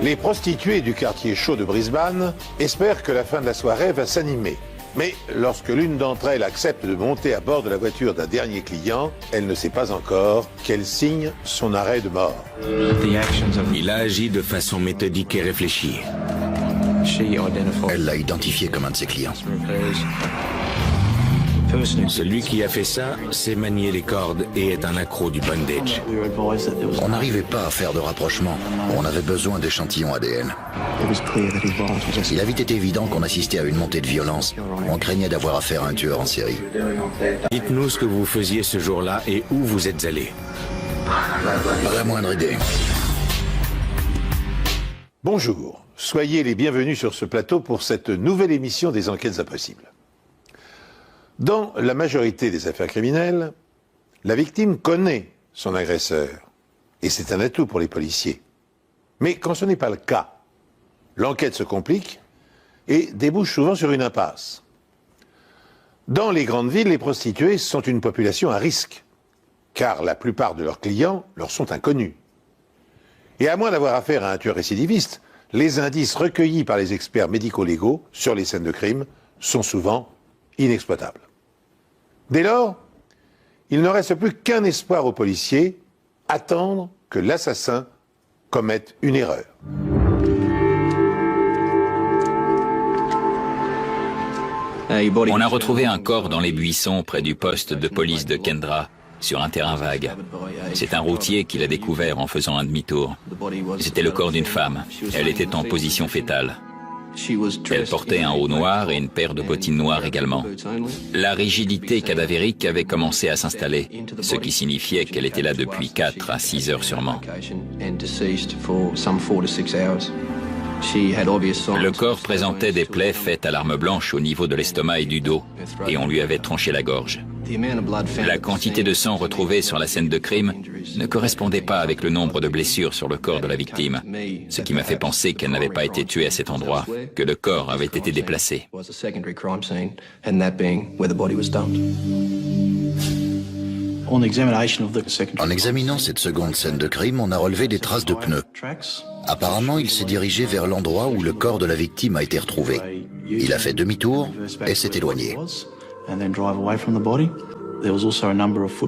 Les prostituées du quartier chaud de Brisbane espèrent que la fin de la soirée va s'animer. Mais lorsque l'une d'entre elles accepte de monter à bord de la voiture d'un dernier client, elle ne sait pas encore qu'elle signe son arrêt de mort. Il a agi de façon méthodique et réfléchie. Elle l'a identifié comme un de ses clients. Celui qui a fait ça sait manier les cordes et est un accro du bondage. On n'arrivait pas à faire de rapprochement. On avait besoin d'échantillons ADN. Il avait été évident qu'on assistait à une montée de violence. On craignait d'avoir affaire à un tueur en série. Dites-nous ce que vous faisiez ce jour-là et où vous êtes allé. Pas la moindre idée. Bonjour, soyez les bienvenus sur ce plateau pour cette nouvelle émission des Enquêtes Impossibles. Dans la majorité des affaires criminelles, la victime connaît son agresseur, et c'est un atout pour les policiers. Mais quand ce n'est pas le cas, l'enquête se complique et débouche souvent sur une impasse. Dans les grandes villes, les prostituées sont une population à risque, car la plupart de leurs clients leur sont inconnus. Et à moins d'avoir affaire à un tueur récidiviste, les indices recueillis par les experts médico-légaux sur les scènes de crime sont souvent inexploitables. Dès lors, il ne reste plus qu'un espoir aux policiers, attendre que l'assassin commette une erreur. On a retrouvé un corps dans les buissons près du poste de police de Kendra, sur un terrain vague. C'est un routier qui l'a découvert en faisant un demi-tour. C'était le corps d'une femme. Elle était en position fétale. Elle portait un haut noir et une paire de bottines noires également. La rigidité cadavérique avait commencé à s'installer, ce qui signifiait qu'elle était là depuis 4 à 6 heures sûrement. Le corps présentait des plaies faites à l'arme blanche au niveau de l'estomac et du dos, et on lui avait tranché la gorge. La quantité de sang retrouvée sur la scène de crime ne correspondait pas avec le nombre de blessures sur le corps de la victime, ce qui m'a fait penser qu'elle n'avait pas été tuée à cet endroit, que le corps avait été déplacé. En examinant cette seconde scène de crime, on a relevé des traces de pneus. Apparemment, il s'est dirigé vers l'endroit où le corps de la victime a été retrouvé. Il a fait demi-tour et s'est éloigné.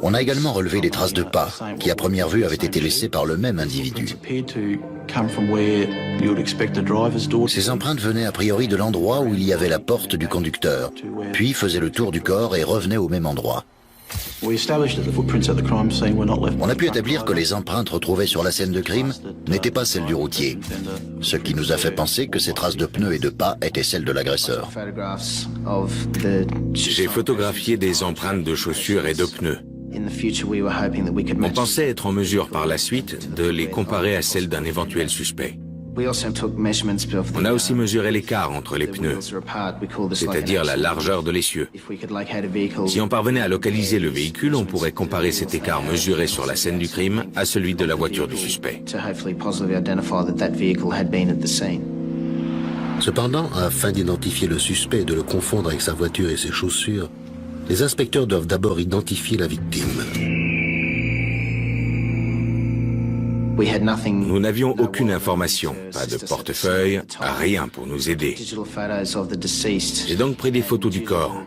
On a également relevé des traces de pas, qui à première vue avaient été laissées par le même individu. Ces empreintes venaient a priori de l'endroit où il y avait la porte du conducteur, puis faisaient le tour du corps et revenaient au même endroit. On a pu établir que les empreintes retrouvées sur la scène de crime n'étaient pas celles du routier, ce qui nous a fait penser que ces traces de pneus et de pas étaient celles de l'agresseur. J'ai photographié des empreintes de chaussures et de pneus. On pensait être en mesure par la suite de les comparer à celles d'un éventuel suspect. On a aussi mesuré l'écart entre les pneus, c'est-à-dire la largeur de l'essieu. Si on parvenait à localiser le véhicule, on pourrait comparer cet écart mesuré sur la scène du crime à celui de la voiture du suspect. Cependant, afin d'identifier le suspect et de le confondre avec sa voiture et ses chaussures, les inspecteurs doivent d'abord identifier la victime. Nous n'avions aucune information, pas de portefeuille, rien pour nous aider. J'ai donc pris des photos du corps.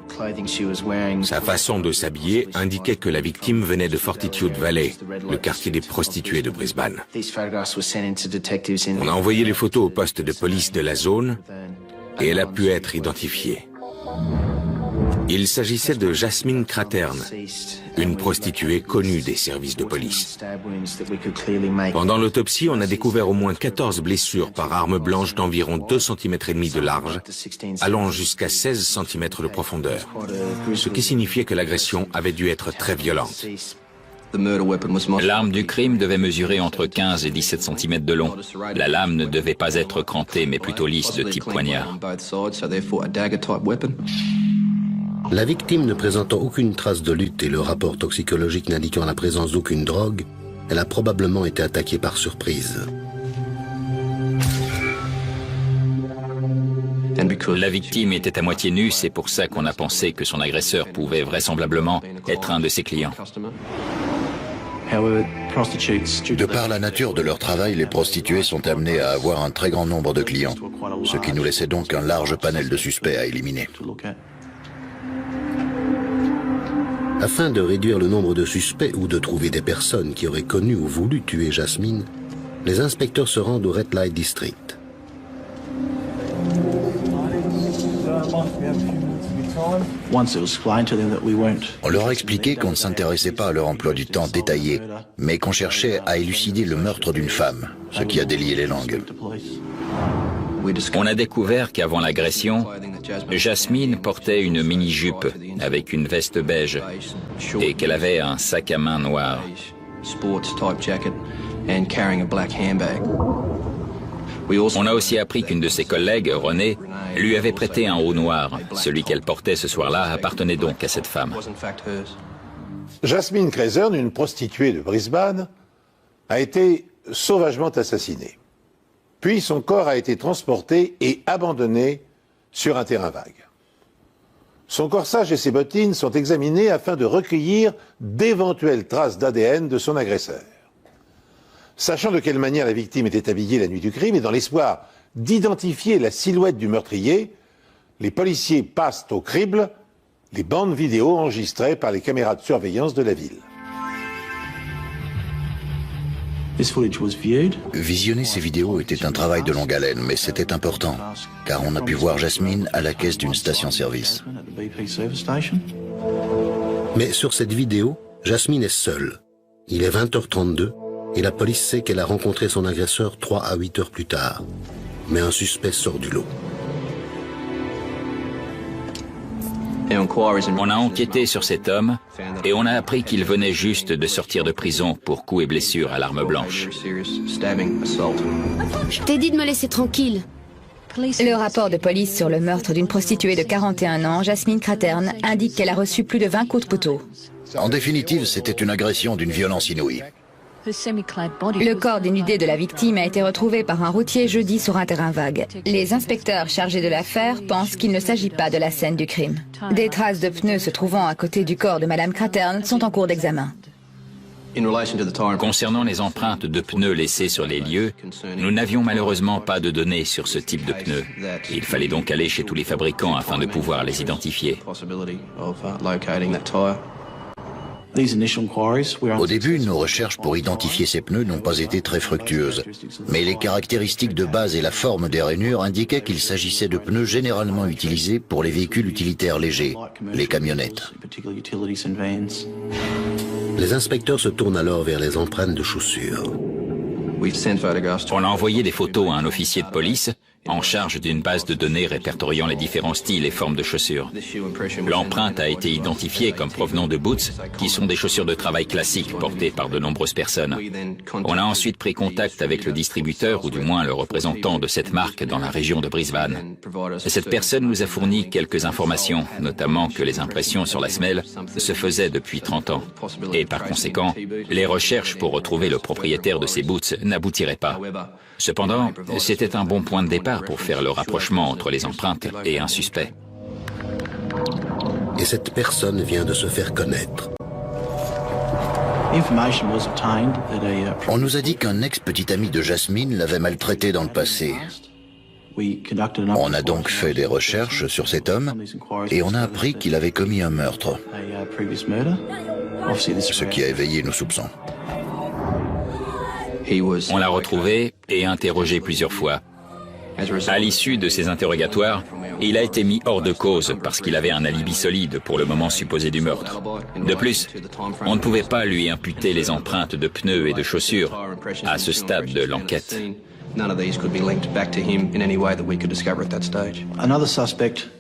Sa façon de s'habiller indiquait que la victime venait de Fortitude Valley, le quartier des prostituées de Brisbane. On a envoyé les photos au poste de police de la zone et elle a pu être identifiée. Il s'agissait de Jasmine Craterne, une prostituée connue des services de police. Pendant l'autopsie, on a découvert au moins 14 blessures par arme blanche d'environ 2,5 cm de large, allant jusqu'à 16 cm de profondeur, ce qui signifiait que l'agression avait dû être très violente. L'arme du crime devait mesurer entre 15 et 17 cm de long. La lame ne devait pas être crantée, mais plutôt lisse de type poignard. La victime ne présentant aucune trace de lutte et le rapport toxicologique n'indiquant la présence d'aucune drogue, elle a probablement été attaquée par surprise. La victime était à moitié nue, c'est pour ça qu'on a pensé que son agresseur pouvait vraisemblablement être un de ses clients. De par la nature de leur travail, les prostituées sont amenées à avoir un très grand nombre de clients, ce qui nous laissait donc un large panel de suspects à éliminer. Afin de réduire le nombre de suspects ou de trouver des personnes qui auraient connu ou voulu tuer Jasmine, les inspecteurs se rendent au Red Light District. On leur a expliqué qu'on ne s'intéressait pas à leur emploi du temps détaillé, mais qu'on cherchait à élucider le meurtre d'une femme, ce qui a délié les langues. On a découvert qu'avant l'agression, Jasmine portait une mini-jupe avec une veste beige et qu'elle avait un sac à main noir. On a aussi appris qu'une de ses collègues, Renée, lui avait prêté un haut noir. Celui qu'elle portait ce soir-là appartenait donc à cette femme. Jasmine Crazern, une prostituée de Brisbane, a été sauvagement assassinée. Puis son corps a été transporté et abandonné sur un terrain vague. Son corsage et ses bottines sont examinés afin de recueillir d'éventuelles traces d'ADN de son agresseur. Sachant de quelle manière la victime était habillée la nuit du crime et dans l'espoir d'identifier la silhouette du meurtrier, les policiers passent au crible les bandes vidéo enregistrées par les caméras de surveillance de la ville. Visionner ces vidéos était un travail de longue haleine, mais c'était important, car on a pu voir Jasmine à la caisse d'une station-service. Mais sur cette vidéo, Jasmine est seule. Il est 20h32 et la police sait qu'elle a rencontré son agresseur 3 à 8 heures plus tard. Mais un suspect sort du lot. On a enquêté sur cet homme et on a appris qu'il venait juste de sortir de prison pour coups et blessures à l'arme blanche. Je t'ai dit de me laisser tranquille. Le rapport de police sur le meurtre d'une prostituée de 41 ans, Jasmine Cratern, indique qu'elle a reçu plus de 20 coups de couteau. En définitive, c'était une agression d'une violence inouïe. Le corps dénudé de la victime a été retrouvé par un routier jeudi sur un terrain vague. Les inspecteurs chargés de l'affaire pensent qu'il ne s'agit pas de la scène du crime. Des traces de pneus se trouvant à côté du corps de Madame Cratern sont en cours d'examen. Concernant les empreintes de pneus laissées sur les lieux, nous n'avions malheureusement pas de données sur ce type de pneus. Il fallait donc aller chez tous les fabricants afin de pouvoir les identifier. Au début, nos recherches pour identifier ces pneus n'ont pas été très fructueuses, mais les caractéristiques de base et la forme des rainures indiquaient qu'il s'agissait de pneus généralement utilisés pour les véhicules utilitaires légers, les camionnettes. Les inspecteurs se tournent alors vers les empreintes de chaussures. On a envoyé des photos à un officier de police en charge d'une base de données répertoriant les différents styles et formes de chaussures. L'empreinte a été identifiée comme provenant de boots, qui sont des chaussures de travail classiques portées par de nombreuses personnes. On a ensuite pris contact avec le distributeur, ou du moins le représentant de cette marque dans la région de Brisbane. Cette personne nous a fourni quelques informations, notamment que les impressions sur la semelle se faisaient depuis 30 ans. Et par conséquent, les recherches pour retrouver le propriétaire de ces boots n'aboutiraient pas. Cependant, c'était un bon point de départ pour faire le rapprochement entre les empreintes et un suspect. Et cette personne vient de se faire connaître. On nous a dit qu'un ex-petit ami de Jasmine l'avait maltraité dans le passé. On a donc fait des recherches sur cet homme et on a appris qu'il avait commis un meurtre, ce qui a éveillé nos soupçons. On l'a retrouvé et interrogé plusieurs fois. À l'issue de ces interrogatoires, il a été mis hors de cause parce qu'il avait un alibi solide pour le moment supposé du meurtre. De plus, on ne pouvait pas lui imputer les empreintes de pneus et de chaussures à ce stade de l'enquête.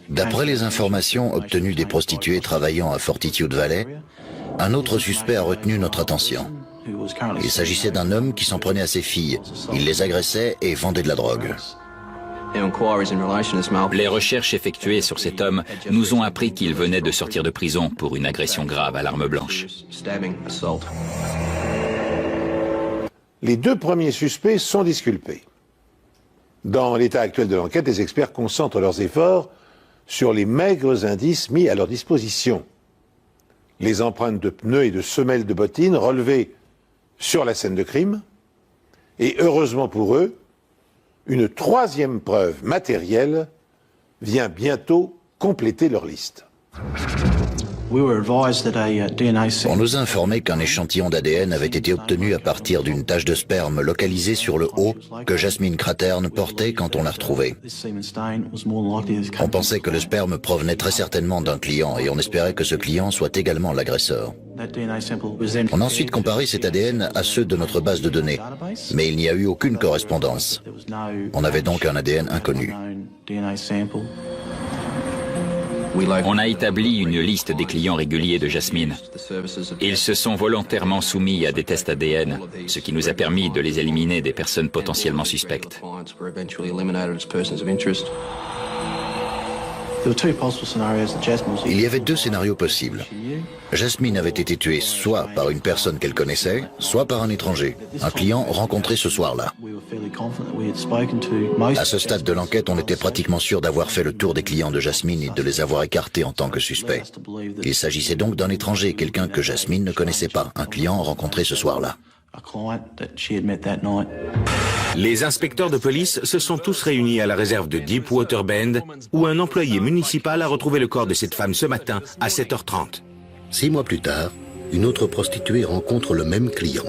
D'après les informations obtenues des prostituées travaillant à Fortitude Valley, un autre suspect a retenu notre attention. Il s'agissait d'un homme qui s'en prenait à ses filles. Il les agressait et vendait de la drogue. Les recherches effectuées sur cet homme nous ont appris qu'il venait de sortir de prison pour une agression grave à l'arme blanche. Les deux premiers suspects sont disculpés. Dans l'état actuel de l'enquête, les experts concentrent leurs efforts sur les maigres indices mis à leur disposition. Les empreintes de pneus et de semelles de bottines relevées sur la scène de crime, et heureusement pour eux, une troisième preuve matérielle vient bientôt compléter leur liste. On nous a informé qu'un échantillon d'ADN avait été obtenu à partir d'une tache de sperme localisée sur le haut que Jasmine Craterne portait quand on l'a retrouvée. On pensait que le sperme provenait très certainement d'un client et on espérait que ce client soit également l'agresseur. On a ensuite comparé cet ADN à ceux de notre base de données, mais il n'y a eu aucune correspondance. On avait donc un ADN inconnu. On a établi une liste des clients réguliers de Jasmine. Ils se sont volontairement soumis à des tests ADN, ce qui nous a permis de les éliminer des personnes potentiellement suspectes. Il y avait deux scénarios possibles. Jasmine avait été tuée soit par une personne qu'elle connaissait, soit par un étranger, un client rencontré ce soir-là. À ce stade de l'enquête, on était pratiquement sûr d'avoir fait le tour des clients de Jasmine et de les avoir écartés en tant que suspects. Il s'agissait donc d'un étranger, quelqu'un que Jasmine ne connaissait pas, un client rencontré ce soir-là. Les inspecteurs de police se sont tous réunis à la réserve de Deepwater Bend, où un employé municipal a retrouvé le corps de cette femme ce matin à 7h30. 6 mois plus tard, une autre prostituée rencontre le même client.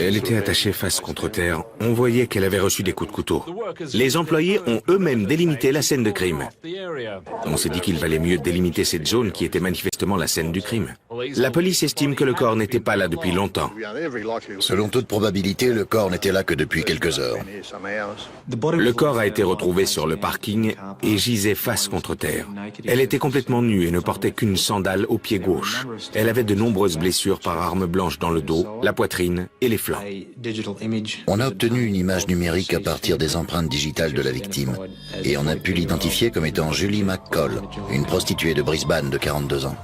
Elle était attachée face contre terre. On voyait qu'elle avait reçu des coups de couteau. Les employés ont eux-mêmes délimité la scène de crime. On s'est dit qu'il valait mieux délimiter cette zone qui était manifestement la scène du crime. La police estime que le corps n'était pas là depuis longtemps. Selon toute probabilité, le corps n'était là que depuis quelques heures. Le corps a été retrouvé sur le parking et gisait face contre terre. Elle était complètement nue et ne portait qu'une sandale au pied gauche. Elle avait de nombreuses blessures par arme blanche dans le dos, la poitrine et les flancs. On a obtenu une image numérique à partir des empreintes digitales de la victime et on a pu l'identifier comme étant Julie McCall, une prostituée de Brisbane de 42 ans.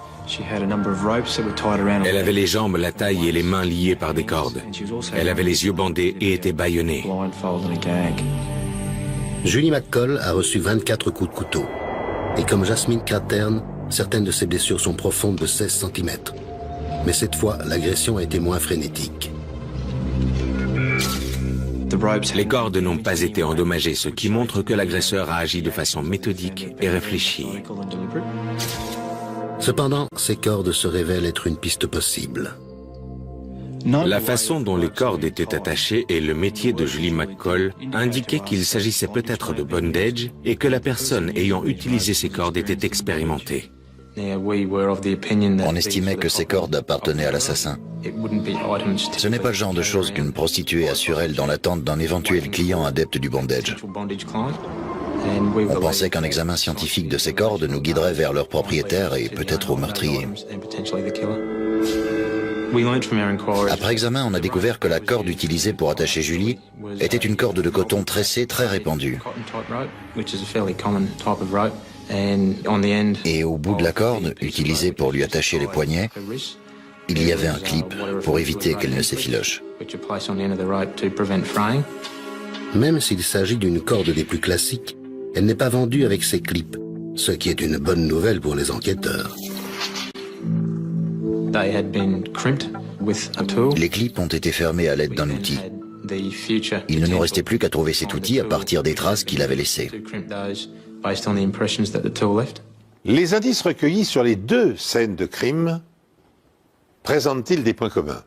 Elle avait les jambes, la taille et les mains liées par des cordes. Elle avait les yeux bandés et était bâillonnée. Julie McCall a reçu 24 coups de couteau. Et comme Jasmine Craterne, certaines de ses blessures sont profondes de 16 cm. Mais cette fois, l'agression a été moins frénétique. Les cordes n'ont pas été endommagées, ce qui montre que l'agresseur a agi de façon méthodique et réfléchie. Cependant, ces cordes se révèlent être une piste possible. La façon dont les cordes étaient attachées et le métier de Julie McCall indiquaient qu'il s'agissait peut-être de bondage et que la personne ayant utilisé ces cordes était expérimentée. On estimait que ces cordes appartenaient à l'assassin. Ce n'est pas le genre de choses qu'une prostituée a sur elle dans l'attente d'un éventuel client adepte du bondage. On pensait qu'un examen scientifique de ces cordes nous guiderait vers leur propriétaire et peut-être au meurtrier. Après examen, on a découvert que la corde utilisée pour attacher Julie était une corde de coton tressée très répandue. Et au bout de la corde, utilisée pour lui attacher les poignets, il y avait un clip pour éviter qu'elle ne s'effiloche. Même s'il s'agit d'une corde des plus classiques, elle n'est pas vendue avec ces clips, ce qui est une bonne nouvelle pour les enquêteurs. Les clips ont été fermés à l'aide d'un outil. Il ne nous restait plus qu'à trouver cet outil à partir des traces qu'il avait laissées. Les indices recueillis sur les deux scènes de crime présentent-ils des points communs?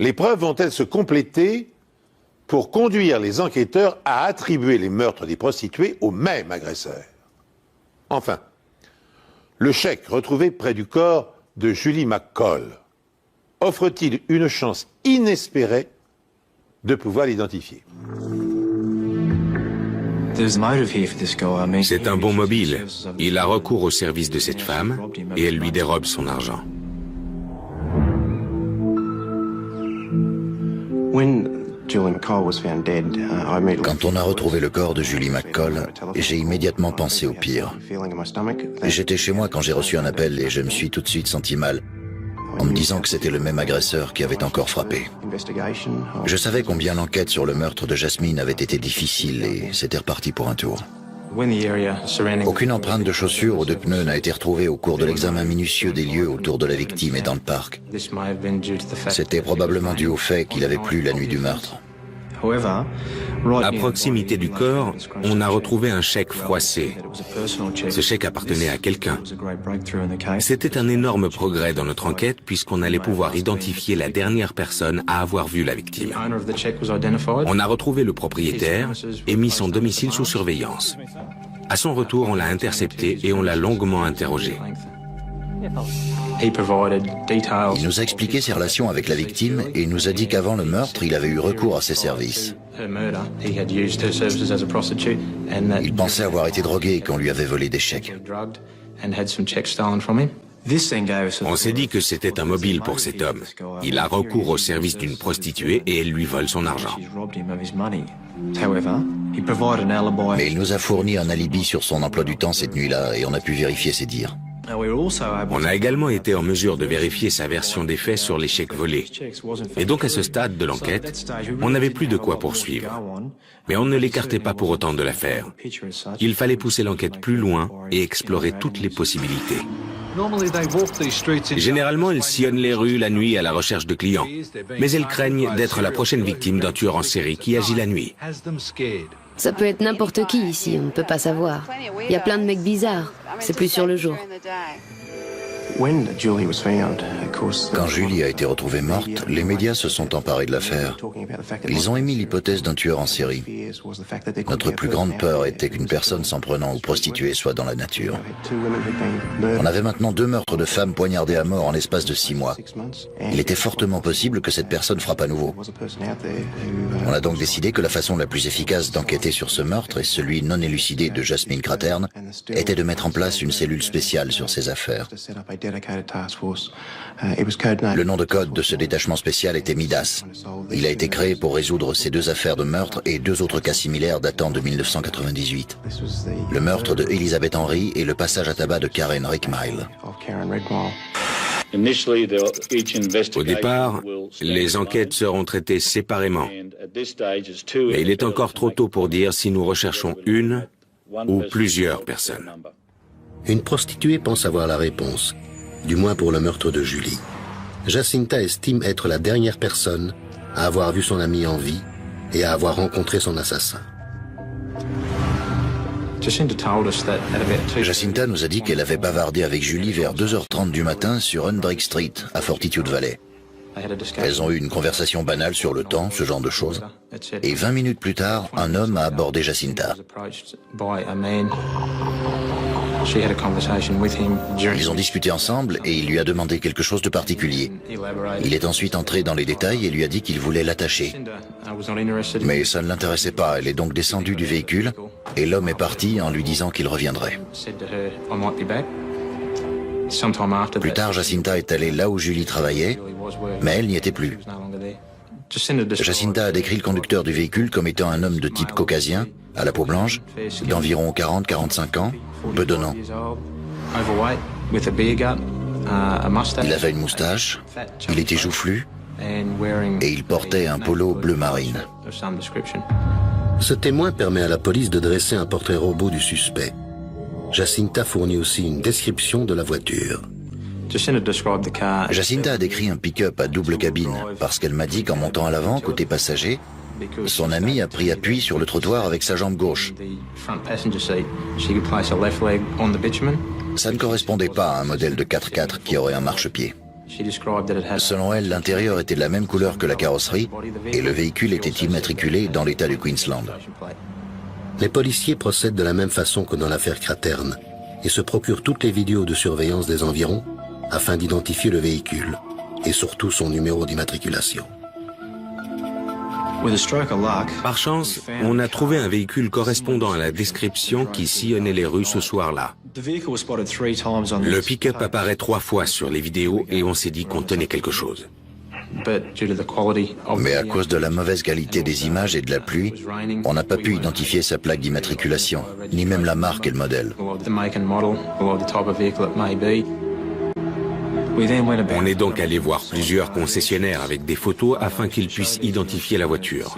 Les preuves vont-elles se compléter pour conduire les enquêteurs à attribuer les meurtres des prostituées au même agresseur? Enfin, le chèque retrouvé près du corps de Julie McCall offre-t-il une chance inespérée de pouvoir l'identifier? C'est un bon mobile. Il a recours au service de cette femme et elle lui dérobe son argent. Quand on a retrouvé le corps de Julie McCall, j'ai immédiatement pensé au pire. J'étais chez moi quand j'ai reçu un appel et je me suis tout de suite senti mal, en me disant que c'était le même agresseur qui avait encore frappé. Je savais combien l'enquête sur le meurtre de Jasmine avait été difficile et c'était reparti pour un tour. Aucune empreinte de chaussures ou de pneus n'a été retrouvée au cours de l'examen minutieux des lieux autour de la victime et dans le parc. C'était probablement dû au fait qu'il avait plu la nuit du meurtre. À proximité du corps, on a retrouvé un chèque froissé. Ce chèque appartenait à quelqu'un. C'était un énorme progrès dans notre enquête puisqu'on allait pouvoir identifier la dernière personne à avoir vu la victime. On a retrouvé le propriétaire et mis son domicile sous surveillance. À son retour, on l'a intercepté et on l'a longuement interrogé. Il nous a expliqué ses relations avec la victime et nous a dit qu'avant le meurtre, il avait eu recours à ses services. Il pensait avoir été drogué et qu'on lui avait volé des chèques. On s'est dit que c'était un mobile pour cet homme. Il a recours au service d'une prostituée et elle lui vole son argent. Mais il nous a fourni un alibi sur son emploi du temps cette nuit-là et on a pu vérifier ses dires. On a également été en mesure de vérifier sa version des faits sur les chèques volés. Et donc à ce stade de l'enquête, on n'avait plus de quoi poursuivre. Mais on ne l'écartait pas pour autant de l'affaire. Il fallait pousser l'enquête plus loin et explorer toutes les possibilités. Généralement, elles sillonnent les rues la nuit à la recherche de clients. Mais elles craignent d'être la prochaine victime d'un tueur en série qui agit la nuit. Ça peut être n'importe qui ici, on ne peut pas savoir. Il y a plein de mecs bizarres, c'est plus sur le jour. Quand Julie a été retrouvée morte, les médias se sont emparés de l'affaire. Ils ont émis l'hypothèse d'un tueur en série. Notre plus grande peur était qu'une personne s'en prenant aux prostituées soit dans la nature. On avait maintenant 2 meurtres de femmes poignardées à mort en l'espace de 6 mois. Il était fortement possible que cette personne frappe à nouveau. On a donc décidé que la façon la plus efficace d'enquêter sur ce meurtre et celui non élucidé de Jasmine Craterne était de mettre en place une cellule spéciale sur ces affaires. Le nom de code de ce détachement spécial était Midas. Il a été créé pour résoudre ces 2 affaires de meurtre et 2 autres cas similaires datant de 1998. Le meurtre de Elizabeth Henry et le passage à tabac de Karen Rickmile. Au départ, les enquêtes seront traitées séparément. Mais il est encore trop tôt pour dire si nous recherchons une ou plusieurs personnes. Une prostituée pense avoir la réponse, du moins pour le meurtre de Julie. Jacinta estime être la dernière personne à avoir vu son amie en vie et à avoir rencontré son assassin. Jacinta nous a dit qu'elle avait bavardé avec Julie vers 2h30 du matin sur Hendrick Street, à Fortitude Valley. Elles ont eu une conversation banale sur le temps, ce genre de choses. Et 20 minutes plus tard, un homme a abordé Jacinta. Ils ont discuté ensemble et il lui a demandé quelque chose de particulier. Il est ensuite entré dans les détails et lui a dit qu'il voulait l'attacher. Mais ça ne l'intéressait pas, elle est donc descendue du véhicule et l'homme est parti en lui disant qu'il reviendrait. Plus tard, Jacinta est allée là où Julie travaillait, mais elle n'y était plus. Jacinta a décrit le conducteur du véhicule comme étant un homme de type caucasien, à la peau blanche, d'environ 40-45 ans, bedonnant. Il avait une moustache, il était joufflu et il portait un polo bleu marine. Ce témoin permet à la police de dresser un portrait robot du suspect. Jacinta fournit aussi une description de la voiture. Jacinta a décrit un pick-up à double cabine parce qu'elle m'a dit qu'en montant à l'avant, côté passager, son ami a pris appui sur le trottoir avec sa jambe gauche. Ça ne correspondait pas à un modèle de 4x4 qui aurait un marchepied. Selon elle, l'intérieur était de la même couleur que la carrosserie et le véhicule était immatriculé dans l'état du Queensland. Les policiers procèdent de la même façon que dans l'affaire Craterne et se procurent toutes les vidéos de surveillance des environs afin d'identifier le véhicule et surtout son numéro d'immatriculation. Par chance, on a trouvé un véhicule correspondant à la description qui sillonnait les rues ce soir-là. Le pick-up apparaît 3 fois sur les vidéos et on s'est dit qu'on tenait quelque chose. Mais à cause de la mauvaise qualité des images et de la pluie, on n'a pas pu identifier sa plaque d'immatriculation, ni même la marque et le modèle. On est donc allé voir plusieurs concessionnaires avec des photos afin qu'ils puissent identifier la voiture.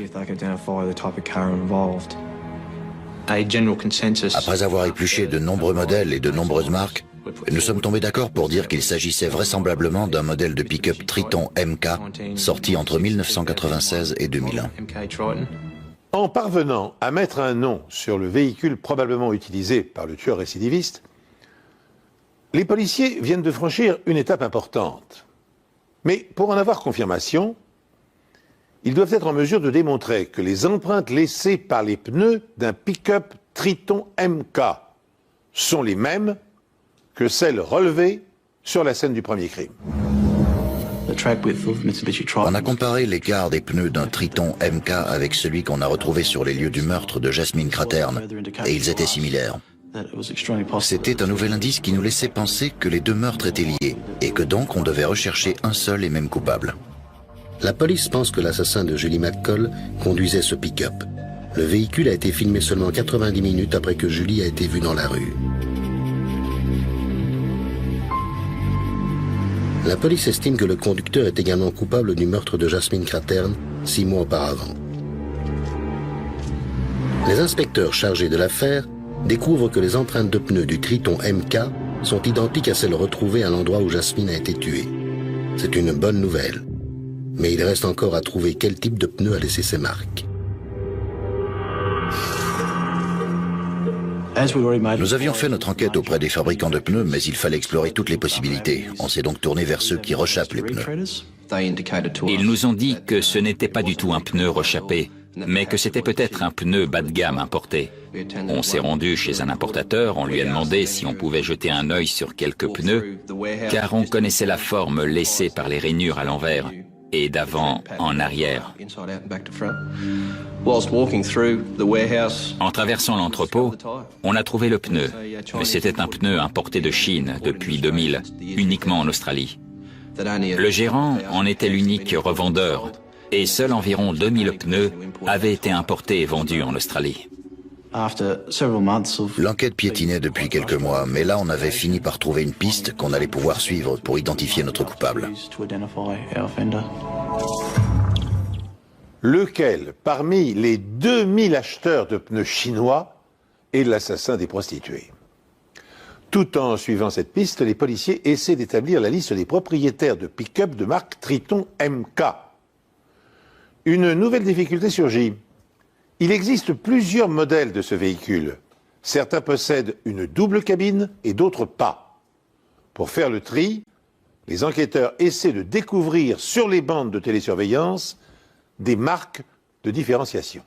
Après avoir épluché de nombreux modèles et de nombreuses marques, nous sommes tombés d'accord pour dire qu'il s'agissait vraisemblablement d'un modèle de pick-up Triton MK sorti entre 1996 et 2001. En parvenant à mettre un nom sur le véhicule probablement utilisé par le tueur récidiviste, les policiers viennent de franchir une étape importante. Mais pour en avoir confirmation, ils doivent être en mesure de démontrer que les empreintes laissées par les pneus d'un pick-up Triton MK sont les mêmes que celles relevées sur la scène du premier crime. On a comparé l'écart des pneus d'un Triton MK avec celui qu'on a retrouvé sur les lieux du meurtre de Jasmine Craterne, et ils étaient similaires. C'était un nouvel indice qui nous laissait penser que les deux meurtres étaient liés, et que donc on devait rechercher un seul et même coupable. La police pense que l'assassin de Julie McCall conduisait ce pick-up. Le véhicule a été filmé seulement 90 minutes après que Julie a été vue dans la rue. La police estime que le conducteur est également coupable du meurtre de Jasmine Craterne 6 mois auparavant. Les inspecteurs chargés de l'affaire découvrent que les empreintes de pneus du Triton MK sont identiques à celles retrouvées à l'endroit où Jasmine a été tuée. C'est une bonne nouvelle. Mais il reste encore à trouver quel type de pneu a laissé ces marques. Nous avions fait notre enquête auprès des fabricants de pneus, mais il fallait explorer toutes les possibilités. On s'est donc tourné vers ceux qui rechappent les pneus. Ils nous ont dit que ce n'était pas du tout un pneu rechappé, mais que c'était peut-être un pneu bas de gamme importé. On s'est rendu chez un importateur, on lui a demandé si on pouvait jeter un œil sur quelques pneus, car on connaissait la forme laissée par les rainures à l'envers et d'avant en arrière. En traversant l'entrepôt, on a trouvé le pneu, mais c'était un pneu importé de Chine depuis 2000, uniquement en Australie. Le gérant en était l'unique revendeur, et seuls environ 2000 pneus avaient été importés et vendus en Australie. L'enquête piétinait depuis quelques mois, mais là on avait fini par trouver une piste qu'on allait pouvoir suivre pour identifier notre coupable. Lequel, parmi les 2000 acheteurs de pneus chinois, est l'assassin des prostituées? Tout en suivant cette piste, les policiers essaient d'établir la liste des propriétaires de pick-up de marque Triton MK. Une nouvelle difficulté surgit. Il existe plusieurs modèles de ce véhicule. Certains possèdent une double cabine et d'autres pas. Pour faire le tri, les enquêteurs essaient de découvrir sur les bandes de télésurveillance des marques de différenciation.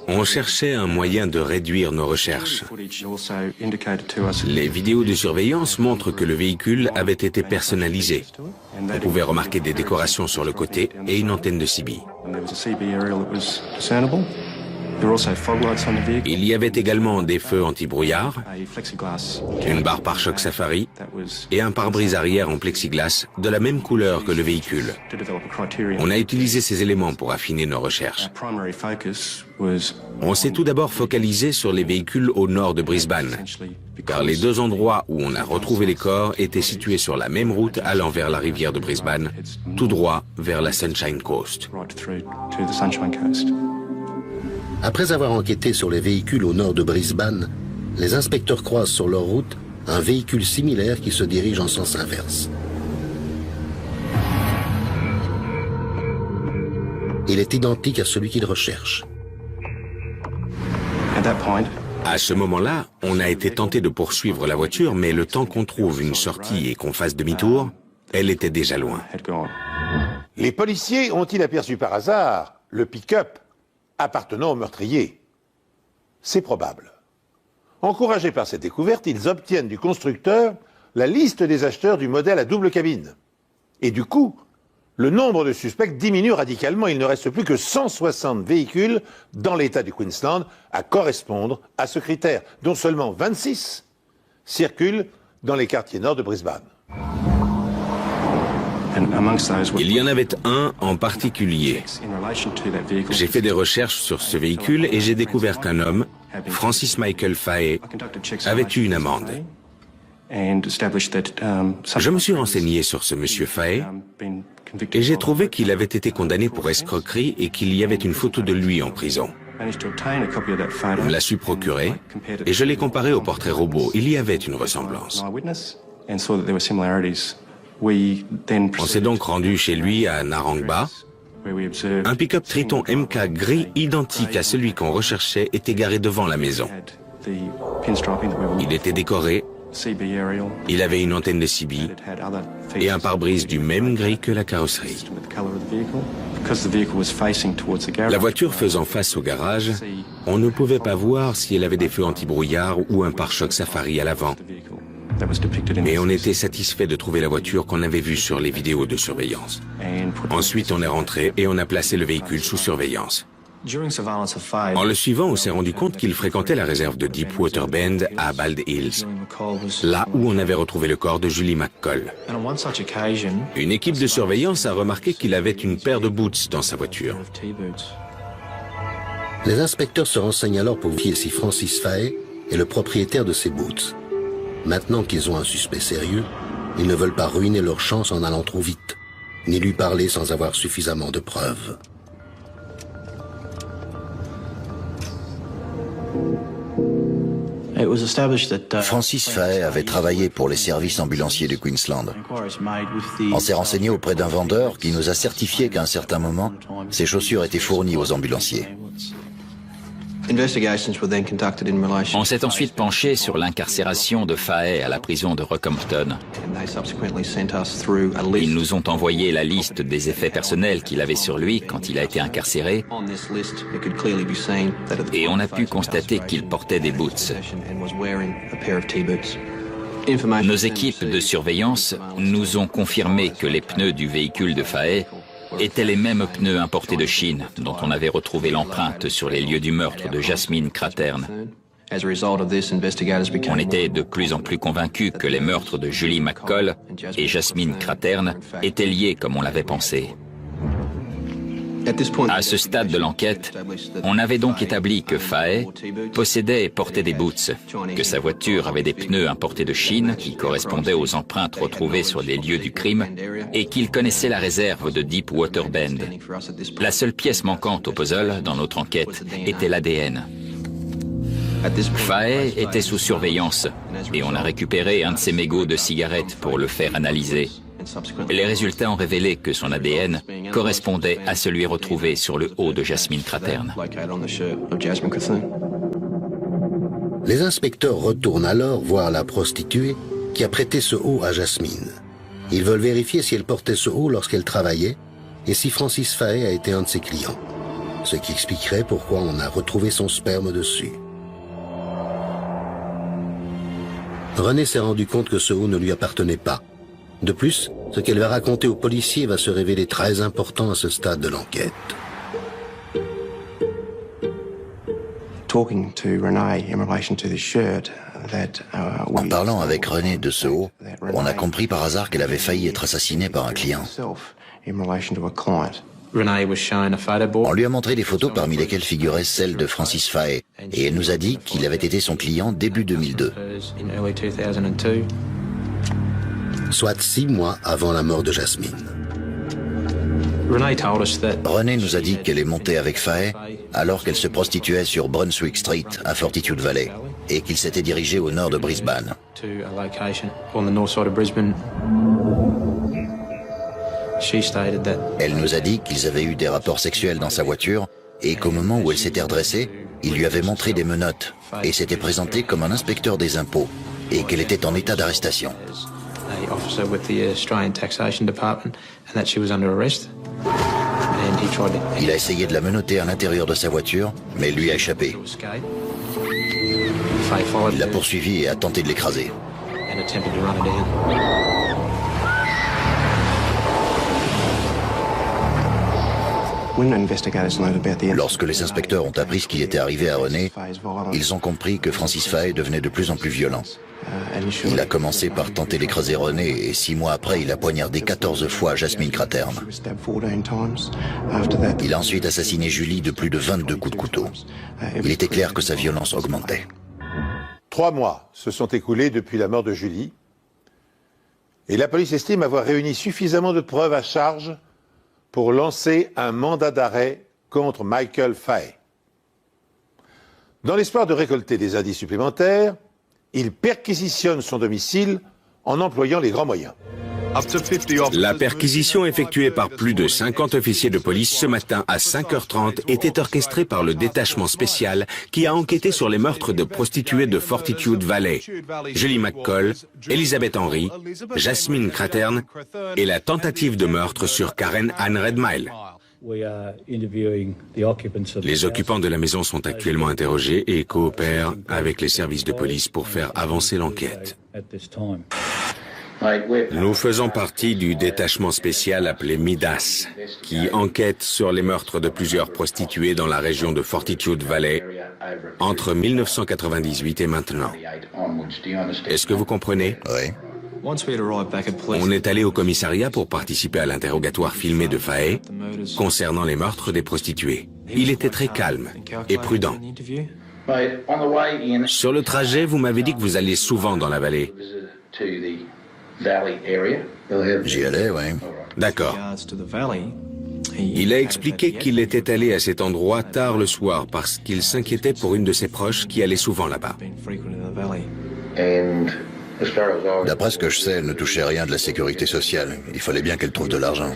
On cherchait un moyen de réduire nos recherches. Les vidéos de surveillance montrent que le véhicule avait été personnalisé. On pouvait remarquer des décorations sur le côté et une antenne de CB. Il y avait également des feux anti-brouillard, une barre pare-choc Safari et un pare-brise arrière en plexiglas de la même couleur que le véhicule. On a utilisé ces éléments pour affiner nos recherches. On s'est tout d'abord focalisé sur les véhicules au nord de Brisbane, car les deux endroits où on a retrouvé les corps étaient situés sur la même route allant vers la rivière de Brisbane, tout droit vers la Sunshine Coast. Après avoir enquêté sur les véhicules au nord de Brisbane, les inspecteurs croisent sur leur route un véhicule similaire qui se dirige en sens inverse. Il est identique à celui qu'ils recherchent. À ce moment-là, on a été tenté de poursuivre la voiture, mais le temps qu'on trouve une sortie et qu'on fasse demi-tour, elle était déjà loin. Les policiers ont-ils aperçu par hasard le pick-up appartenant au meurtrier? C'est probable. Encouragés par cette découverte, ils obtiennent du constructeur la liste des acheteurs du modèle à double cabine. Et du coup, le nombre de suspects diminue radicalement. Il ne reste plus que 160 véhicules dans l'État du Queensland à correspondre à ce critère, dont seulement 26 circulent dans les quartiers nord de Brisbane. Il y en avait un en particulier. J'ai fait des recherches sur ce véhicule et j'ai découvert qu'un homme, Francis Michael Fahey, avait eu une amende. Je me suis renseigné sur ce monsieur Faye et j'ai trouvé qu'il avait été condamné pour escroquerie et qu'il y avait une photo de lui en prison. On me l'a su procurer et je l'ai comparé au portrait robot. Il y avait une ressemblance. On s'est donc rendu chez lui à Narangba. Un pick-up Triton MK gris identique à celui qu'on recherchait était garé devant la maison. Il était décoré, il avait une antenne de CB et un pare-brise du même gris que la carrosserie. La voiture faisant face au garage, on ne pouvait pas voir si elle avait des feux anti-brouillard ou un pare-choc Safari à l'avant. Mais on était satisfait de trouver la voiture qu'on avait vue sur les vidéos de surveillance. Ensuite, on est rentré et on a placé le véhicule sous surveillance. En le suivant, on s'est rendu compte qu'il fréquentait la réserve de Deepwater Bend à Bald Hills, là où on avait retrouvé le corps de Julie McCall. Une équipe de surveillance a remarqué qu'il avait une paire de boots dans sa voiture. Les inspecteurs se renseignent alors pour vérifier si Francis Faye est le propriétaire de ces boots. Maintenant qu'ils ont un suspect sérieux, ils ne veulent pas ruiner leur chance en allant trop vite, ni lui parler sans avoir suffisamment de preuves. Francis Faye avait travaillé pour les services ambulanciers du Queensland. On s'est renseigné auprès d'un vendeur qui nous a certifié qu'à un certain moment, ses chaussures étaient fournies aux ambulanciers. On s'est ensuite penché sur l'incarcération de Faye à la prison de Rockhampton. Ils nous ont envoyé la liste des effets personnels qu'il avait sur lui quand il a été incarcéré et on a pu constater qu'il portait des boots. Nos équipes de surveillance nous ont confirmé que les pneus du véhicule de Faye étaient les mêmes pneus importés de Chine dont on avait retrouvé l'empreinte sur les lieux du meurtre de Jasmine Craterne. On était de plus en plus convaincus que les meurtres de Julie McCall et Jasmine Craterne étaient liés comme on l'avait pensé. À ce stade de l'enquête, on avait donc établi que Faye possédait et portait des boots, que sa voiture avait des pneus importés de Chine qui correspondaient aux empreintes retrouvées sur les lieux du crime et qu'il connaissait la réserve de Deepwater Bend. La seule pièce manquante au puzzle dans notre enquête était l'ADN. Faye était sous surveillance et on a récupéré un de ses mégots de cigarettes pour le faire analyser. Les résultats ont révélé que son ADN correspondait à celui retrouvé sur le haut de Jasmine Craterne. Les inspecteurs retournent alors voir la prostituée qui a prêté ce haut à Jasmine. Ils veulent vérifier si elle portait ce haut lorsqu'elle travaillait et si Francis Faye a été un de ses clients, ce qui expliquerait pourquoi on a retrouvé son sperme dessus. René s'est rendu compte que ce haut ne lui appartenait pas. De plus, ce qu'elle va raconter aux policiers va se révéler très important à ce stade de l'enquête. En parlant avec René de ce haut, on a compris par hasard qu'elle avait failli être assassinée par un client. On lui a montré des photos parmi lesquelles figurait celle de Francis Faye et elle nous a dit qu'il avait été son client début 2002. Soit 6 mois avant la mort de Jasmine. René nous a dit qu'elle est montée avec Faye alors qu'elle se prostituait sur Brunswick Street à Fortitude Valley et qu'il s'était dirigé au nord de Brisbane. Elle nous a dit qu'ils avaient eu des rapports sexuels dans sa voiture et qu'au moment où elle s'était redressée, il lui avait montré des menottes et s'était présenté comme un inspecteur des impôts et qu'elle était en état d'arrestation. Il a essayé de la menotter à l'intérieur de sa voiture, mais elle lui a échappé. Il l'a poursuivie et a tenté de l'écraser. Lorsque les inspecteurs ont appris ce qui était arrivé à René, ils ont compris que Francis Faye devenait de plus en plus violent. Il a commencé par tenter d'écraser René et 6 mois après, il a poignardé 14 fois Jasmine Craterne. Il a ensuite assassiné Julie de plus de 22 coups de couteau. Il était clair que sa violence augmentait. 3 mois se sont écoulés depuis la mort de Julie et la police estime avoir réuni suffisamment de preuves à charge pour lancer un mandat d'arrêt contre Michael Fahey. Dans l'espoir de récolter des indices supplémentaires, il perquisitionne son domicile en employant les grands moyens. La perquisition effectuée par plus de 50 officiers de police ce matin à 5h30 était orchestrée par le détachement spécial qui a enquêté sur les meurtres de prostituées de Fortitude Valley, Julie McCall, Elizabeth Henry, Jasmine Cratern et la tentative de meurtre sur Karen Ann Redmile. Les occupants de la maison sont actuellement interrogés et coopèrent avec les services de police pour faire avancer l'enquête. Nous faisons partie du détachement spécial appelé Midas, qui enquête sur les meurtres de plusieurs prostituées dans la région de Fortitude Valley entre 1998 et maintenant. Est-ce que vous comprenez? Oui. On est allé au commissariat pour participer à l'interrogatoire filmé de Fahey concernant les meurtres des prostituées. Il était très calme et prudent. Sur le trajet, vous m'avez dit que vous alliez souvent dans la vallée. J'y allais, oui. D'accord. Il a expliqué qu'il était allé à cet endroit tard le soir parce qu'il s'inquiétait pour une de ses proches qui allait souvent là-bas. D'après ce que je sais, elle ne touchait rien de la sécurité sociale. Il fallait bien qu'elle trouve de l'argent.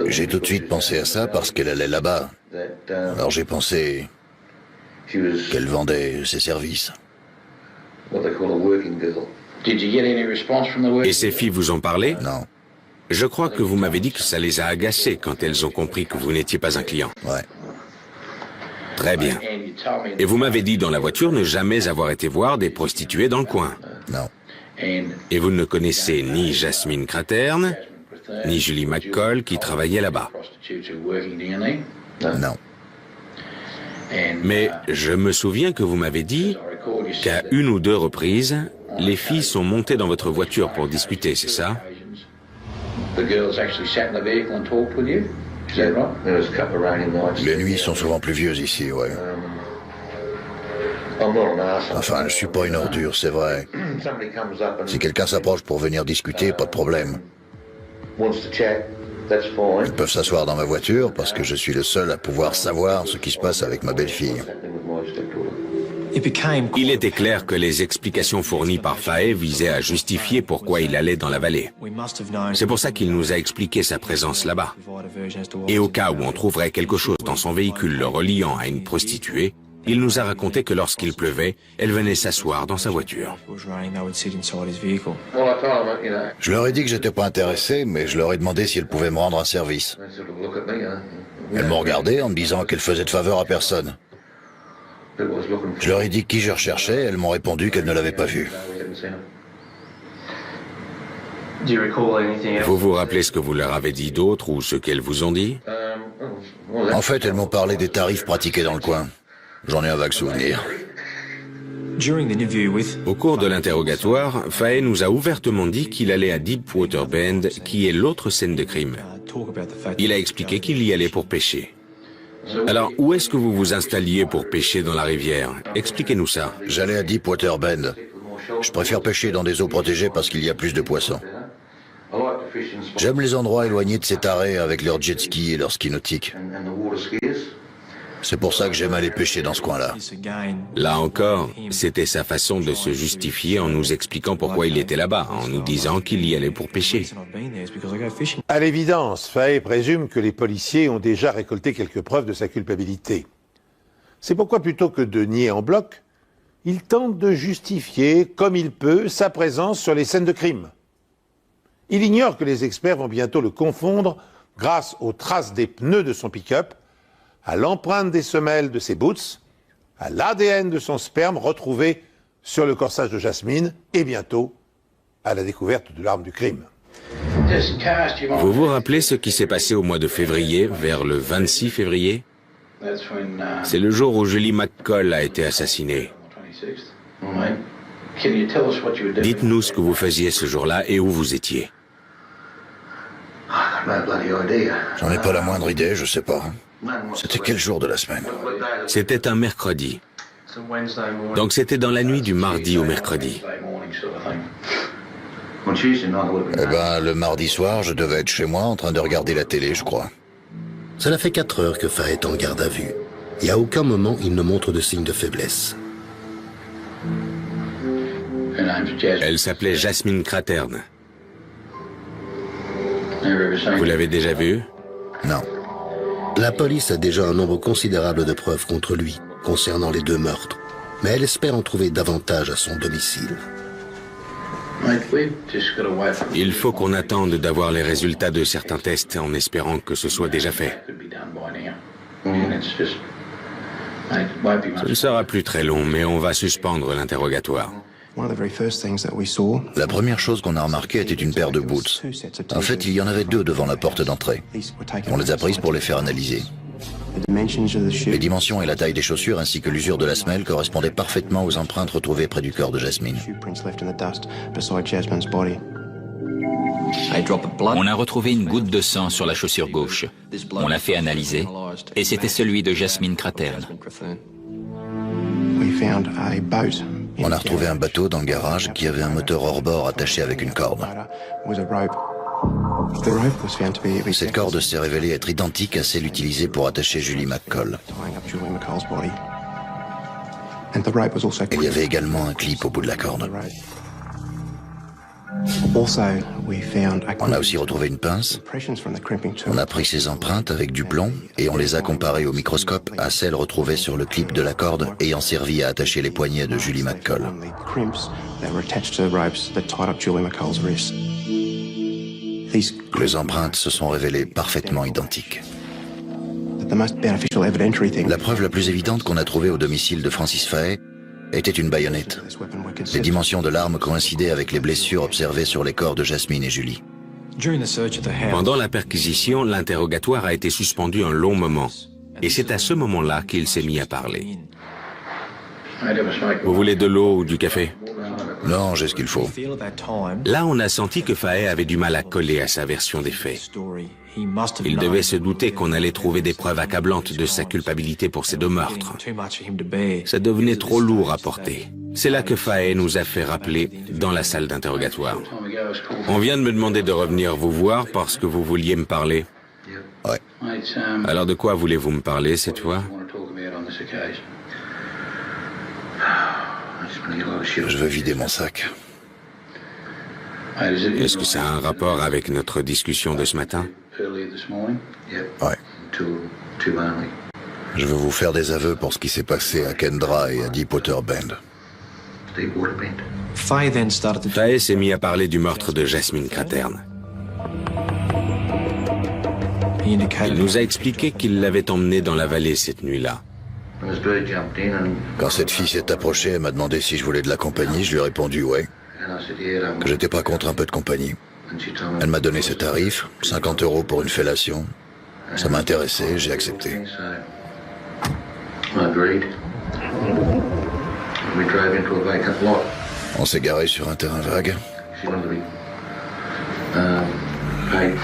J'ai tout de suite pensé à ça parce qu'elle allait là-bas. Alors j'ai pensé qu'elle vendait ses services. Et ces filles vous ont parlé? Non. Je crois que vous m'avez dit que ça les a agacées quand elles ont compris que vous n'étiez pas un client. Ouais. Très bien. Et vous m'avez dit dans la voiture ne jamais avoir été voir des prostituées dans le coin. Non. Et vous ne connaissez ni Jasmine Cratern, ni Julie McCall qui travaillait là-bas. Non. Mais je me souviens que vous m'avez dit qu'à une ou deux reprises, les filles sont montées dans votre voiture pour discuter, c'est ça? Les nuits sont souvent pluvieuses ici, ouais. Enfin, je suis pas une ordure, c'est vrai. Si quelqu'un s'approche pour venir discuter, pas de problème. Ils peuvent s'asseoir dans ma voiture parce que je suis le seul à pouvoir savoir ce qui se passe avec ma belle-fille. Il était clair que les explications fournies par Fahey visaient à justifier pourquoi il allait dans la vallée. C'est pour ça qu'il nous a expliqué sa présence là-bas. Et au cas où on trouverait quelque chose dans son véhicule le reliant à une prostituée, il nous a raconté que lorsqu'il pleuvait, elle venait s'asseoir dans sa voiture. Je leur ai dit que j'étais pas intéressé, mais je leur ai demandé si elles pouvaient me rendre un service. Elles m'ont regardé en me disant qu'elles faisaient de faveur à personne. Je leur ai dit qui je recherchais, elles m'ont répondu qu'elles ne l'avaient pas vu. Vous vous rappelez ce que vous leur avez dit d'autre ou ce qu'elles vous ont dit? En fait, elles m'ont parlé des tarifs pratiqués dans le coin. J'en ai un vague souvenir. Au cours de l'interrogatoire, Fahey nous a ouvertement dit qu'il allait à Deepwater Bend, qui est l'autre scène de crime. Il a expliqué qu'il y allait pour pêcher. Alors, où est-ce que vous vous installiez pour pêcher dans la rivière? Expliquez-nous ça. J'allais à Deepwater Bend. Je préfère pêcher dans des eaux protégées parce qu'il y a plus de poissons. J'aime les endroits éloignés de ces tarés avec leurs jet skis et leurs skis nautiques. C'est pour ça que j'aime aller pêcher dans ce coin-là. Là encore, c'était sa façon de se justifier en nous expliquant pourquoi il était là-bas, en nous disant qu'il y allait pour pêcher. À l'évidence, Fahey présume que les policiers ont déjà récolté quelques preuves de sa culpabilité. C'est pourquoi, plutôt que de nier en bloc, il tente de justifier, comme il peut, sa présence sur les scènes de crime. Il ignore que les experts vont bientôt le confondre, grâce aux traces des pneus de son pick-up, à l'empreinte des semelles de ses boots, à l'ADN de son sperme retrouvé sur le corsage de Jasmine, et bientôt à la découverte de l'arme du crime. Vous vous rappelez ce qui s'est passé au mois de février, vers le 26 février? C'est le jour où Julie McCall a été assassinée. Dites-nous ce que vous faisiez ce jour-là et où vous étiez. J'en ai pas la moindre idée, je sais pas. C'était quel jour de la semaine? C'était un mercredi. Donc c'était dans la nuit du mardi au mercredi. Eh ben, le mardi soir, je devais être chez moi en train de regarder la télé, je crois. Cela fait 4 heures que Fa est en garde à vue. Et à aucun moment, il ne montre de signe de faiblesse. Elle s'appelait Jasmine Craterne. Vous l'avez déjà vue? Non. La police a déjà un nombre considérable de preuves contre lui, concernant les 2 meurtres. Mais elle espère en trouver davantage à son domicile. Il faut qu'on attende d'avoir les résultats de certains tests en espérant que ce soit déjà fait. Ce ne sera plus très long, mais on va suspendre l'interrogatoire. La première chose qu'on a remarquée était une paire de boots. En fait, il y en avait 2 devant la porte d'entrée. On les a prises pour les faire analyser. Les dimensions et la taille des chaussures ainsi que l'usure de la semelle correspondaient parfaitement aux empreintes retrouvées près du corps de Jasmine. On a retrouvé une goutte de sang sur la chaussure gauche. On l'a fait analyser et c'était celui de Jasmine Craterne. On a retrouvé un bateau dans le garage qui avait un moteur hors-bord attaché avec une corde. Cette corde s'est révélée être identique à celle utilisée pour attacher Julie McCall. Il y avait également un clip au bout de la corde. On a aussi retrouvé une pince. On a pris ses empreintes avec du plomb et on les a comparées au microscope à celles retrouvées sur le clip de la corde ayant servi à attacher les poignets de Julie McCall. Les empreintes se sont révélées parfaitement identiques. La preuve la plus évidente qu'on a trouvée au domicile de Francis Fahey était une baïonnette. Les dimensions de l'arme coïncidaient avec les blessures observées sur les corps de Jasmine et Julie. Pendant la perquisition, l'interrogatoire a été suspendu un long moment. Et c'est à ce moment-là qu'il s'est mis à parler. Vous voulez de l'eau ou du café? Non, j'ai ce qu'il faut. Là, on a senti que Fahey avait du mal à coller à sa version des faits. Il devait se douter qu'on allait trouver des preuves accablantes de sa culpabilité pour ces 2 meurtres. Ça devenait trop lourd à porter. C'est là que Fahey nous a fait rappeler dans la salle d'interrogatoire. On vient de me demander de revenir vous voir parce que vous vouliez me parler. Ouais. Alors de quoi voulez-vous me parler cette fois? Je veux vider mon sac. Est-ce que ça a un rapport avec notre discussion de ce matin? Ouais. Je veux vous faire des aveux pour ce qui s'est passé à Kendra et à Deepwater Bend. Fahey s'est mis à parler du meurtre de Jasmine Craterne. Il nous a expliqué qu'il l'avait emmenée dans la vallée cette nuit-là. Quand cette fille s'est approchée, elle m'a demandé si je voulais de la compagnie. Je lui ai répondu ouais, que j'étais pas contre un peu de compagnie. Elle m'a donné ce tarif, 50 € pour une fellation. Ça m'a intéressé, j'ai accepté. On s'est garé sur un terrain vague.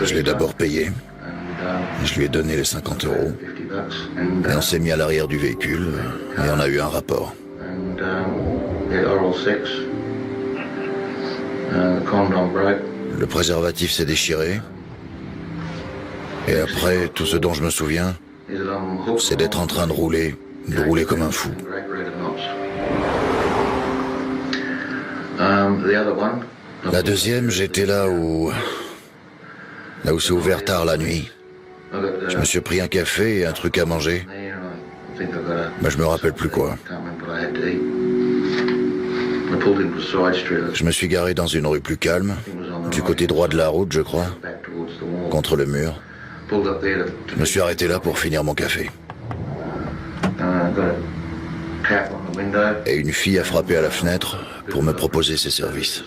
Je l'ai d'abord payé. Je lui ai donné les 50 €. Et on s'est mis à l'arrière du véhicule et on a eu un rapport. Le préservatif s'est déchiré. Et après, tout ce dont je me souviens, c'est d'être en train de rouler comme un fou. La deuxième, j'étais là où c'est ouvert tard la nuit. Je me suis pris un café et un truc à manger. Mais je me rappelle plus quoi. Je me suis garé dans une rue plus calme, du côté droit de la route, je crois, contre le mur. Je me suis arrêté là pour finir mon café. Et une fille a frappé à la fenêtre pour me proposer ses services.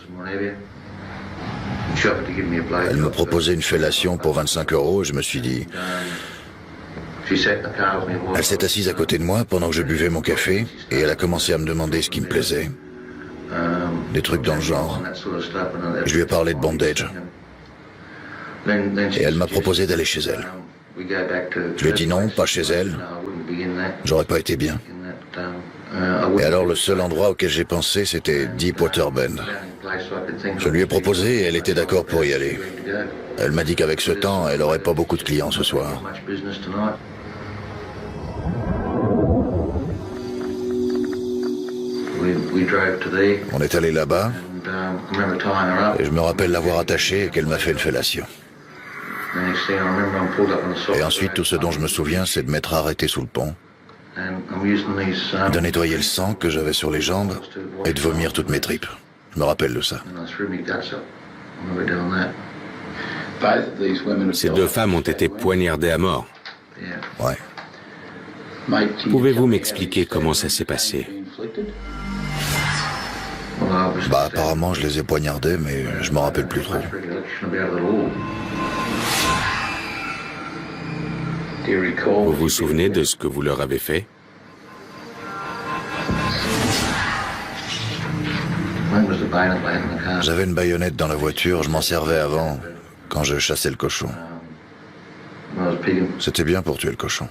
Elle me proposait une fellation pour 25 € et je me suis dit... Elle s'est assise à côté de moi pendant que je buvais mon café et elle a commencé à me demander ce qui me plaisait. Des trucs dans le genre. Je lui ai parlé de bondage. Et elle m'a proposé d'aller chez elle. Je lui ai dit non, pas chez elle. J'aurais pas été bien. Et alors le seul endroit auquel j'ai pensé, c'était Deepwater Bend. Je lui ai proposé et elle était d'accord pour y aller. Elle m'a dit qu'avec ce temps, elle aurait pas beaucoup de clients ce soir. On est allé là-bas et je me rappelle l'avoir attachée et qu'elle m'a fait une fellation. Et ensuite, tout ce dont je me souviens, c'est de m'être arrêté sous le pont, de nettoyer le sang que j'avais sur les jambes et de vomir toutes mes tripes. Je me rappelle de ça. Ces deux femmes ont été poignardées à mort. Ouais. Pouvez-vous m'expliquer comment ça s'est passé? Bah apparemment je les ai poignardés, mais je m'en rappelle plus trop. Vous vous souvenez de ce que vous leur avez fait? J'avais une baïonnette dans la voiture, je m'en servais avant, quand je chassais le cochon. C'était bien pour tuer le cochon.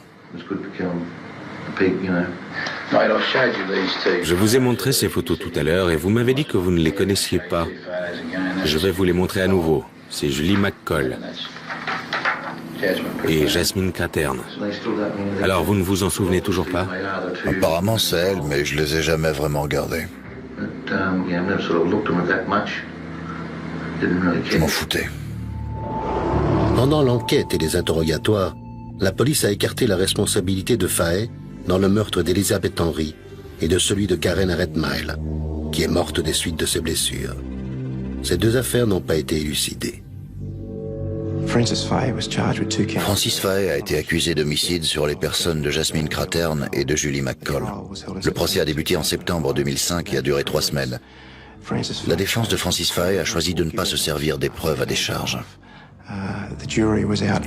Je vous ai montré ces photos tout à l'heure et vous m'avez dit que vous ne les connaissiez pas. Je vais vous les montrer à nouveau. C'est Julie McCall et Jasmine Craterne. Alors vous ne vous en souvenez toujours pas? Apparemment c'est elle, mais je les ai jamais vraiment regardées. Je m'en foutais. Pendant l'enquête et les interrogatoires, la police a écarté la responsabilité de Fahey dans le meurtre d'Elizabeth Henry et de celui de Karen Redmile, qui est morte des suites de ses blessures. Ces deux affaires n'ont pas été élucidées. Francis Fahey a été accusé d'homicide sur les personnes de Jasmine Craterne et de Julie McCall. Le procès a débuté en septembre 2005 et a duré 3 semaines. La défense de Francis Fahey a choisi de ne pas se servir des preuves à décharge.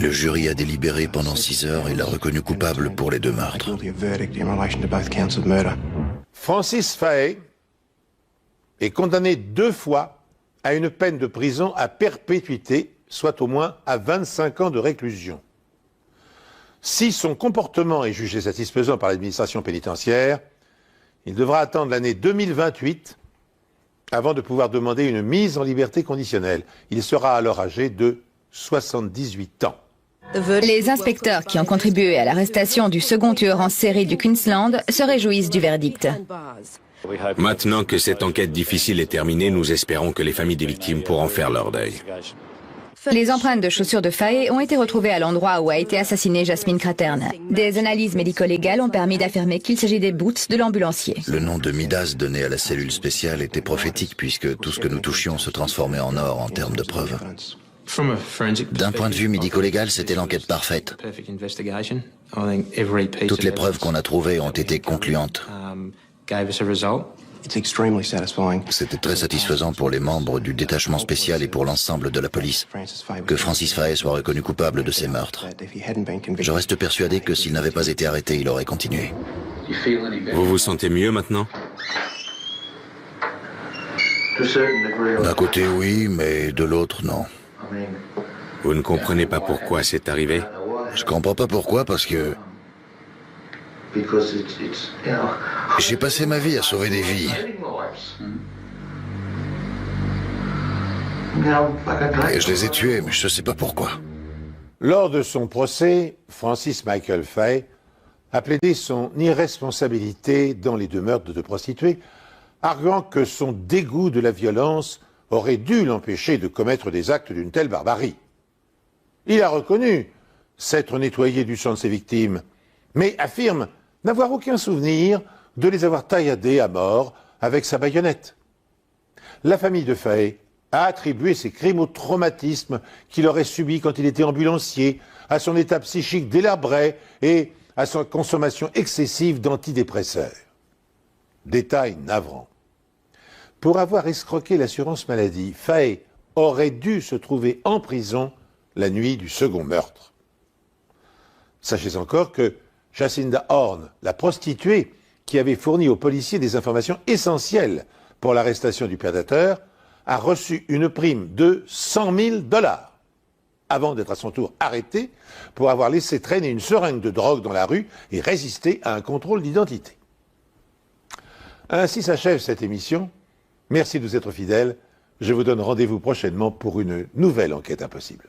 Le jury a délibéré pendant 6 heures et l'a reconnu coupable pour les 2 meurtres. Francis Fahey est condamné 2 fois à une peine de prison à perpétuité, soit au moins à 25 ans de réclusion. Si son comportement est jugé satisfaisant par l'administration pénitentiaire, il devra attendre l'année 2028 avant de pouvoir demander une mise en liberté conditionnelle. Il sera alors âgé de 78 ans. Les inspecteurs qui ont contribué à l'arrestation du second tueur en série du Queensland se réjouissent du verdict. Maintenant que cette enquête difficile est terminée, nous espérons que les familles des victimes pourront faire leur deuil. Les empreintes de chaussures de Fahey ont été retrouvées à l'endroit où a été assassinée Jasmine Craterne. Des analyses médico-légales ont permis d'affirmer qu'il s'agit des boots de l'ambulancier. Le nom de Midas donné à la cellule spéciale était prophétique puisque tout ce que nous touchions se transformait en or en termes de preuves. D'un point de vue médico-légal, c'était l'enquête parfaite. Toutes les preuves qu'on a trouvées ont été concluantes. C'était très satisfaisant pour les membres du détachement spécial et pour l'ensemble de la police que Francis Fahey soit reconnu coupable de ces meurtres. Je reste persuadé que s'il n'avait pas été arrêté, il aurait continué. Vous vous sentez mieux maintenant? D'un côté, oui, mais de l'autre, non. Vous ne comprenez pas pourquoi c'est arrivé? Je comprends pas pourquoi, parce que j'ai passé ma vie à sauver des vies. Et je les ai tués, mais je sais pas pourquoi. Lors de son procès, Francis Michael Fahey a plaidé son irresponsabilité dans les 2 meurtres de 2 prostituées, arguant que son dégoût de la violence aurait dû l'empêcher de commettre des actes d'une telle barbarie. Il a reconnu s'être nettoyé du sang de ses victimes, mais affirme n'avoir aucun souvenir de les avoir tailladées à mort avec sa baïonnette. La famille de Fahey a attribué ses crimes au traumatisme qu'il aurait subi quand il était ambulancier, à son état psychique délabré et à sa consommation excessive d'antidépresseurs. Détail navrant. Pour avoir escroqué l'assurance maladie, Fahey aurait dû se trouver en prison la nuit du second meurtre. Sachez encore que Jacinda Horn, la prostituée qui avait fourni aux policiers des informations essentielles pour l'arrestation du prédateur, a reçu une prime de $100 000. avant d'être à son tour arrêté pour avoir laissé traîner une seringue de drogue dans la rue et résister à un contrôle d'identité. Ainsi s'achève cette émission. Merci de vous être fidèles. Je vous donne rendez-vous prochainement pour une nouvelle enquête impossible.